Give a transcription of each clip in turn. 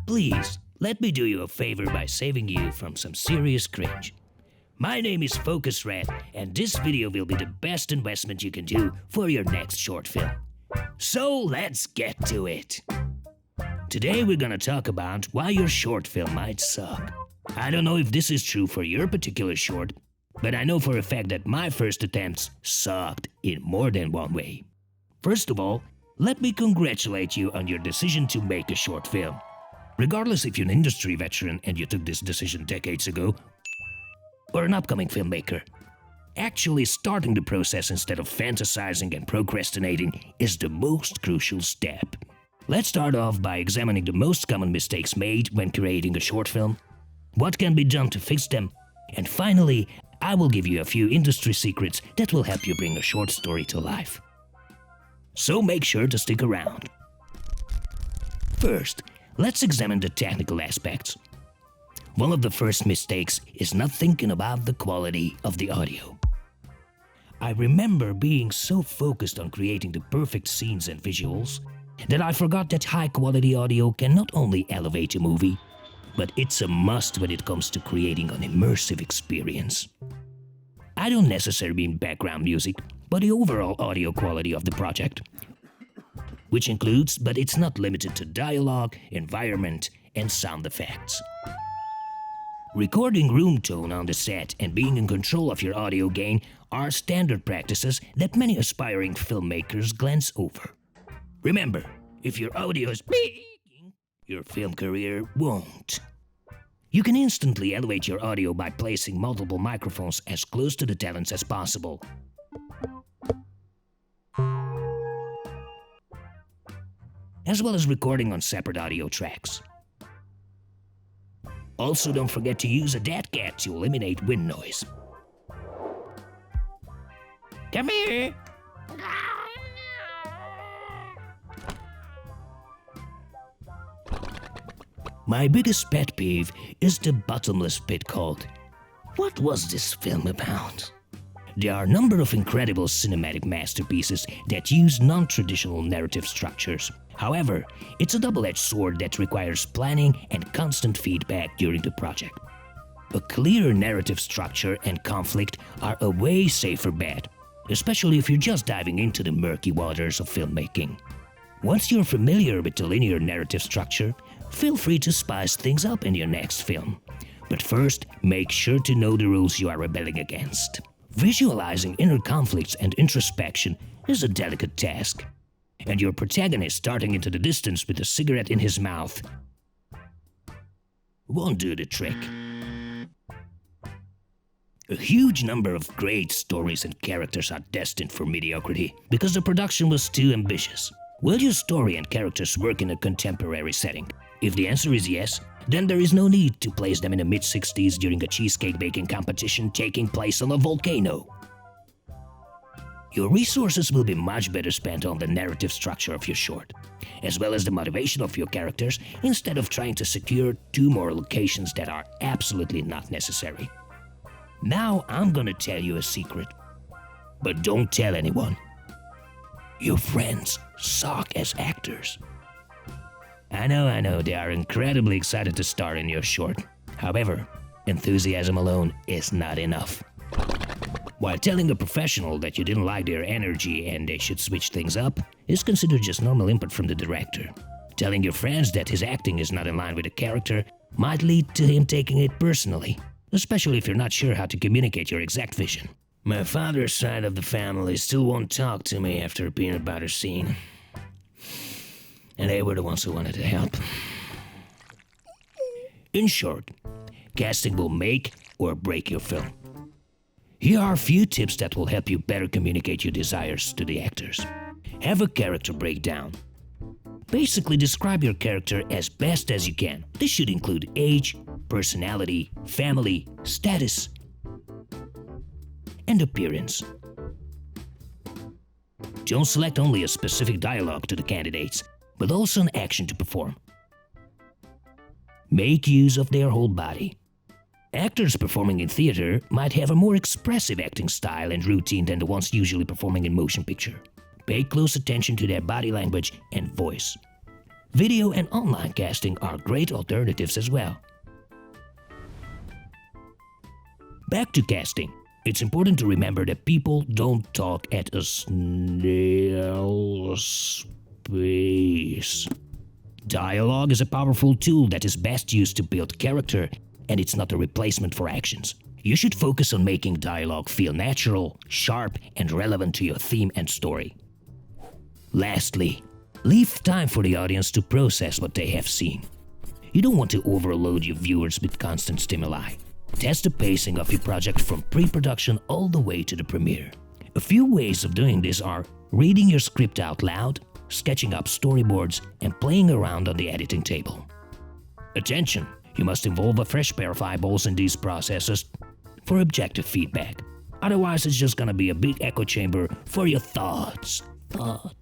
Please, let me do you a favor by saving you from some serious cringe. My name is FilmRiot, and this video will be the best investment you can do for your next short film. So let's get to it. Today we're gonna talk about why your short film might suck. I don't know if this is true for your particular short, but I know for a fact that my first attempts sucked in more than one way. First of all, let me congratulate you on your decision to make a short film. Regardless if you're an industry veteran and you took this decision decades ago, or an upcoming filmmaker, actually starting the process instead of fantasizing and procrastinating is the most crucial step. Let's start off by examining the most common mistakes made when creating a short film, what can be done to fix them, and finally, I will give you a few industry secrets that will help you bring a short story to life. So make sure to stick around. First, let's examine the technical aspects. One of the first mistakes is not thinking about the quality of the audio. I remember being so focused on creating the perfect scenes and visuals that I forgot that high-quality audio can not only elevate a movie, but it's a must when it comes to creating an immersive experience. I don't necessarily mean background music, but the overall audio quality of the project, which includes, but it's not limited to, dialogue, environment, and sound effects. Recording room tone on the set and being in control of your audio gain are standard practices that many aspiring filmmakers glance over. Remember, if your audio is peaking, your film career won't. You can instantly elevate your audio by placing multiple microphones as close to the talents as possible. As well as recording on separate audio tracks. Also, don't forget to use a dead cat to eliminate wind noise. Come here! My biggest pet peeve is the bottomless pit called, "What was this film about?" There are a number of incredible cinematic masterpieces that use non-traditional narrative structures. However, it's a double-edged sword that requires planning and constant feedback during the project. A clear narrative structure and conflict are a way safer bet, especially if you're just diving into the murky waters of filmmaking. Once you're familiar with the linear narrative structure, feel free to spice things up in your next film. But first, make sure to know the rules you are rebelling against. Visualizing inner conflicts and introspection is a delicate task, and your protagonist starting into the distance with a cigarette in his mouth won't do the trick. A huge number of great stories and characters are destined for mediocrity because the production was too ambitious. Will your story and characters work in a contemporary setting? If the answer is yes, then there is no need to place them in the mid-60s during a cheesecake baking competition taking place on a volcano. Your resources will be much better spent on the narrative structure of your short, as well as the motivation of your characters, instead of trying to secure 2 more locations that are absolutely not necessary. Now I'm gonna tell you a secret, but don't tell anyone. Your friends suck as actors. I know, they are incredibly excited to star in your short. However, enthusiasm alone is not enough. While telling a professional that you didn't like their energy and they should switch things up is considered just normal input from the director. Telling your friends that his acting is not in line with the character might lead to him taking it personally, especially if you're not sure how to communicate your exact vision. My father's side of the family still won't talk to me after a peanut butter scene. And they were the ones who wanted to help. In short, casting will make or break your film. Here are a few tips that will help you better communicate your desires to the actors. Have a character breakdown. Basically describe your character as best as you can. This should include age, personality, family, status, and appearance. Don't select only a specific dialogue to the candidates, but also an action to perform. Make use of their whole body. Actors performing in theater might have a more expressive acting style and routine than the ones usually performing in motion picture. Pay close attention to their body language and voice. Video and online casting are great alternatives as well. Back to casting. It's important to remember that people don't talk at a snail's pace. Dialogue is a powerful tool that is best used to build character, and it's not a replacement for actions. You should focus on making dialogue feel natural, sharp, and relevant to your theme and story. Lastly, leave time for the audience to process what they have seen. You don't want to overload your viewers with constant stimuli. Test the pacing of your project from pre-production all the way to the premiere. A few ways of doing this are reading your script out loud, sketching up storyboards, and playing around on the editing table. Attention! You must involve a fresh pair of eyeballs in these processes for objective feedback. Otherwise, it's just gonna be a big echo chamber for your thoughts. Well,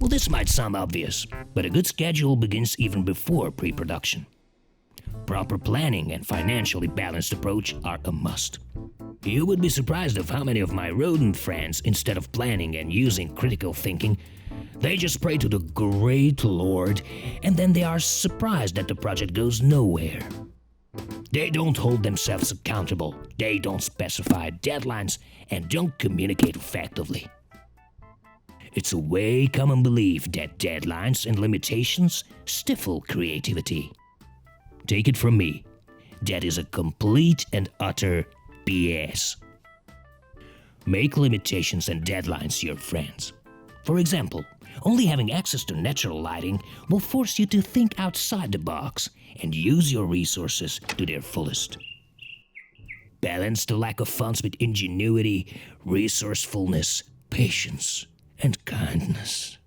this might sound obvious, but a good schedule begins even before pre-production. Proper planning and financially balanced approach are a must. You would be surprised of how many of my rodent friends, instead of planning and using critical thinking, they just pray to the great Lord, and then they are surprised that the project goes nowhere. They don't hold themselves accountable, they don't specify deadlines, and don't communicate effectively. It's a way common belief that deadlines and limitations stifle creativity. Take it from me, that is a complete and utter BS. Make limitations and deadlines your friends. For example, only having access to natural lighting will force you to think outside the box and use your resources to their fullest. Balance the lack of funds with ingenuity, resourcefulness, patience, and kindness.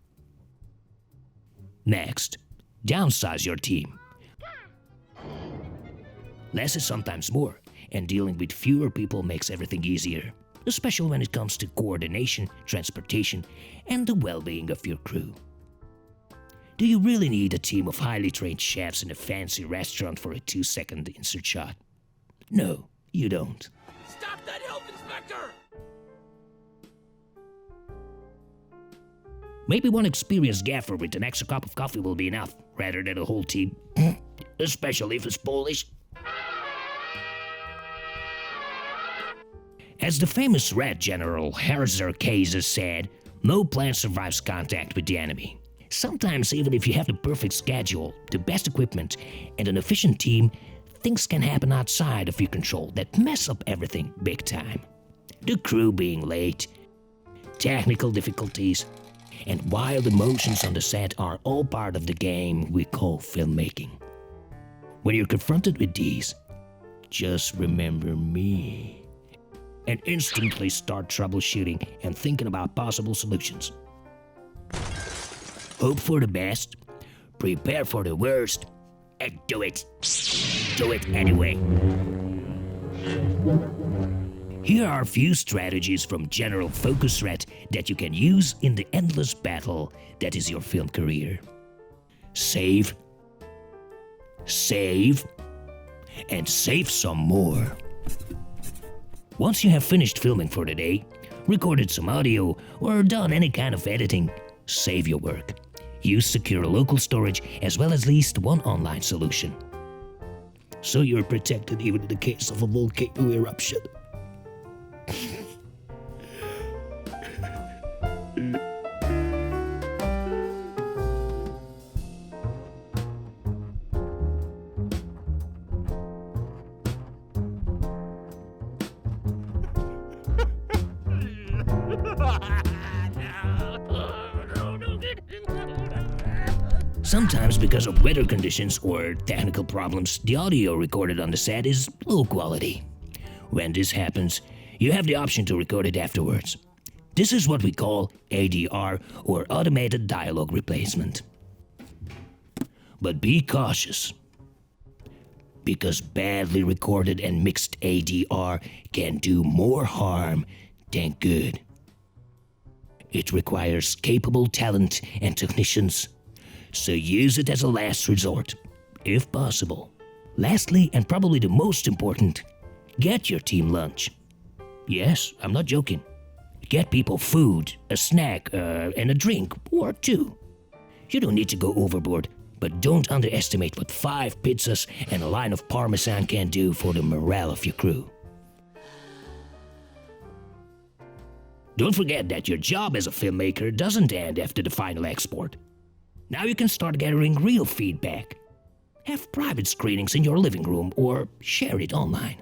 Next, downsize your team. Less is sometimes more, and dealing with fewer people makes everything easier, especially when it comes to coordination, transportation, and the well-being of your crew. Do you really need a team of highly trained chefs in a fancy restaurant for a 2-second insert shot? No, you don't. Stop that health inspector! Maybe one experienced gaffer with an extra cup of coffee will be enough, rather than a whole team, especially if it's Polish. As the famous Red General Herzer Kaiser said, no plan survives contact with the enemy. Sometimes, even if you have the perfect schedule, the best equipment, and an efficient team, things can happen outside of your control that mess up everything big time. The crew being late, technical difficulties, and wild emotions on the set are all part of the game we call filmmaking. When you're confronted with these, just remember me. And instantly start troubleshooting and thinking about possible solutions. Hope for the best, prepare for the worst, and do it. Do it anyway. Here are a few strategies from General Focusrite that you can use in the endless battle that is your film career. Save, and save some more. Once you have finished filming for the day, recorded some audio, or done any kind of editing, save your work. Use secure local storage as well as at least one online solution. So you're protected even in the case of a volcano eruption. Sometimes, because of weather conditions or technical problems, the audio recorded on the set is low quality. When this happens, you have the option to record it afterwards. This is what we call ADR, or automated dialogue replacement. But be cautious, because badly recorded and mixed ADR can do more harm than good. It requires capable talent and technicians, so use it as a last resort, if possible. Lastly, and probably the most important, get your team lunch. Yes, I'm not joking. Get people food, a snack, and a drink, or two. You don't need to go overboard, but don't underestimate what 5 pizzas and a line of Parmesan can do for the morale of your crew. Don't forget that your job as a filmmaker doesn't end after the final export. Now you can start gathering real feedback. Have private screenings in your living room or share it online.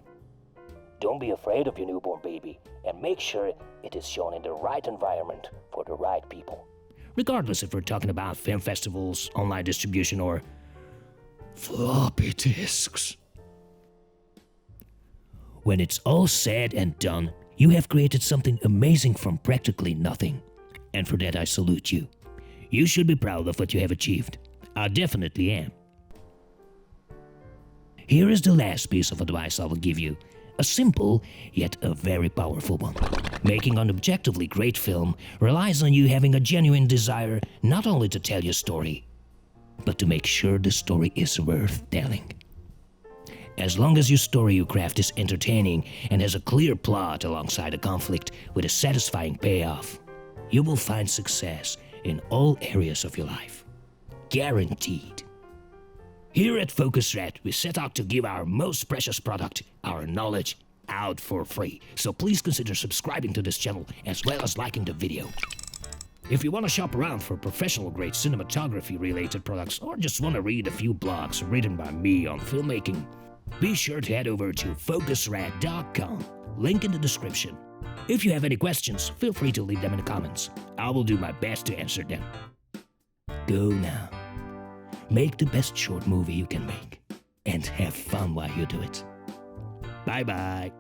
Don't be afraid of your newborn baby and make sure it is shown in the right environment for the right people. Regardless if we're talking about film festivals, online distribution, or floppy disks. When it's all said and done, you have created something amazing from practically nothing. And for that I salute you. You should be proud of what you have achieved. I definitely am. Here is the last piece of advice I will give you. A simple, yet a very powerful one. Making an objectively great film relies on you having a genuine desire not only to tell your story, but to make sure the story is worth telling. As long as your story you craft is entertaining and has a clear plot alongside a conflict with a satisfying payoff, you will find success in all areas of your life. Guaranteed. Here at FocusRiot, we set out to give our most precious product, our knowledge, out for free. So please consider subscribing to this channel as well as liking the video. If you want to shop around for professional-grade cinematography related products or just want to read a few blogs written by me on filmmaking, be sure to head over to FocusRiot.com, link in the description. If you have any questions, feel free to leave them in the comments. I will do my best to answer them. Go now. Make the best short movie you can make, and have fun while you do it. Bye-bye.